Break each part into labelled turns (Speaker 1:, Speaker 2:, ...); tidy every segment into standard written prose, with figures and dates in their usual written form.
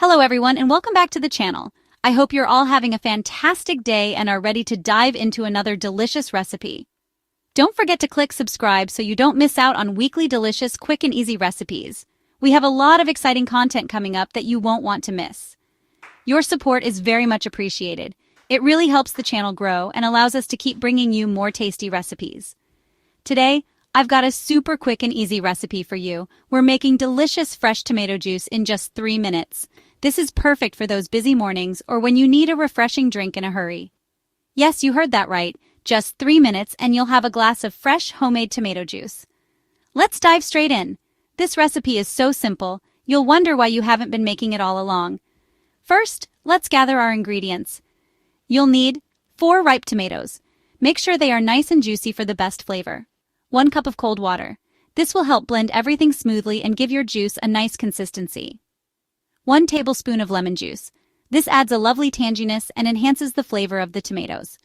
Speaker 1: Hello everyone and welcome back to the channel. I hope you're all having a fantastic day and are ready to dive into another delicious recipe. Don't forget to click subscribe so you don't miss out on weekly delicious, quick and easy recipes. We have a lot of exciting content coming up that you won't want to miss. Your support is very much appreciated. It really helps the channel grow and allows us to keep bringing you more tasty recipes. Today, I've got a super quick and easy recipe for you. We're making delicious fresh tomato juice in just 3 minutes. This is perfect for those busy mornings or when you need a refreshing drink in a hurry. Yes, you heard that right. Just 3 minutes and you'll have a glass of fresh homemade tomato juice. Let's dive straight in. This recipe is so simple, you'll wonder why you haven't been making it all along. First, let's gather our ingredients. You'll need 4 ripe tomatoes. Make sure they are nice and juicy for the best flavor. 1 cup of cold water. This will help blend everything smoothly and give your juice a nice consistency. 1 tablespoon of lemon juice. This adds a lovely tanginess and enhances the flavor of the tomatoes.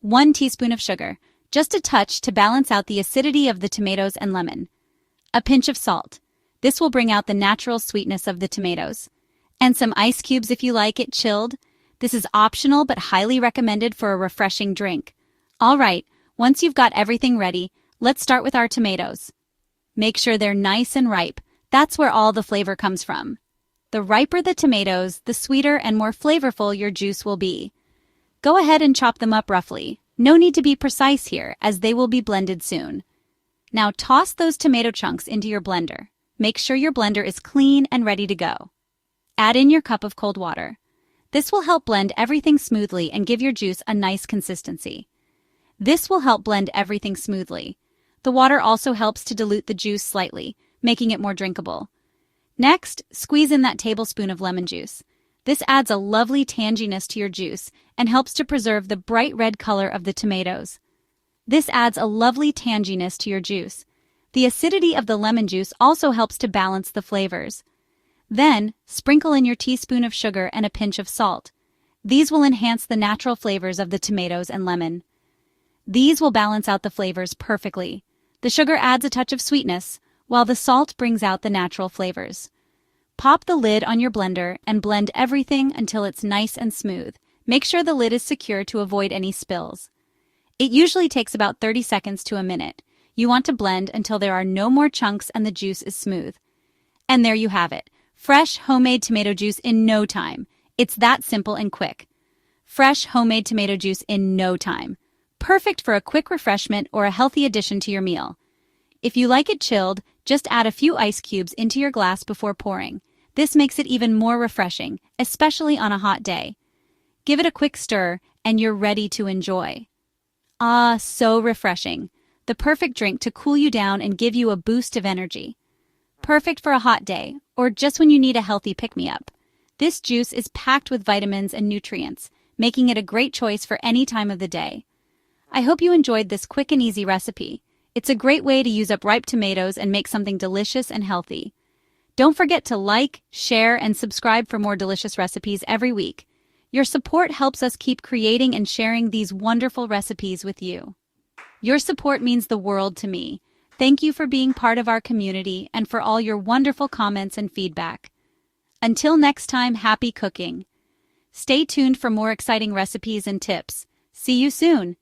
Speaker 1: 1 teaspoon of sugar, just a touch to balance out the acidity of the tomatoes and lemon. A pinch of salt. This will bring out the natural sweetness of the tomatoes. And some ice cubes if you like it chilled. This is optional but highly recommended for a refreshing drink. All right, once you've got everything ready, let's start with our tomatoes. Make sure they're nice and ripe. That's where all the flavor comes from. The riper the tomatoes, the sweeter and more flavorful your juice will be. Go ahead and chop them up roughly. No need to be precise here, as they will be blended soon. Now toss those tomato chunks into your blender. Make sure your blender is clean and ready to go. Add in your cup of cold water. This will help blend everything smoothly and give your juice a nice consistency. This will help blend everything smoothly. The water also helps to dilute the juice slightly, making it more drinkable. Next, squeeze in that tablespoon of lemon juice. This adds a lovely tanginess to your juice and helps to preserve the bright red color of the tomatoes. This adds a lovely tanginess to your juice. The acidity of the lemon juice also helps to balance the flavors. Then, sprinkle in your teaspoon of sugar and a pinch of salt. These will enhance the natural flavors of the tomatoes and lemon. These will balance out the flavors perfectly. The sugar adds a touch of sweetness, while the salt brings out the natural flavors. Pop the lid on your blender and blend everything until it's nice and smooth. Make sure the lid is secure to avoid any spills. It usually takes about 30 seconds to a minute. You want to blend until there are no more chunks and the juice is smooth. And there you have it. Fresh homemade tomato juice in no time. It's that simple and quick. Fresh homemade tomato juice in no time. Perfect for a quick refreshment or a healthy addition to your meal. If you like it chilled, just add a few ice cubes into your glass before pouring. This makes it even more refreshing, especially on a hot day. Give it a quick stir, and you're ready to enjoy. Ah, so refreshing. The perfect drink to cool you down and give you a boost of energy. Perfect for a hot day, or just when you need a healthy pick-me-up. This juice is packed with vitamins and nutrients, making it a great choice for any time of the day. I hope you enjoyed this quick and easy recipe. It's a great way to use up ripe tomatoes and make something delicious and healthy. Don't forget to like, share, and subscribe for more delicious recipes every week. Your support helps us keep creating and sharing these wonderful recipes with you. Your support means the world to me. Thank you for being part of our community and for all your wonderful comments and feedback. Until next time, happy cooking. Stay tuned for more exciting recipes and tips. See you soon.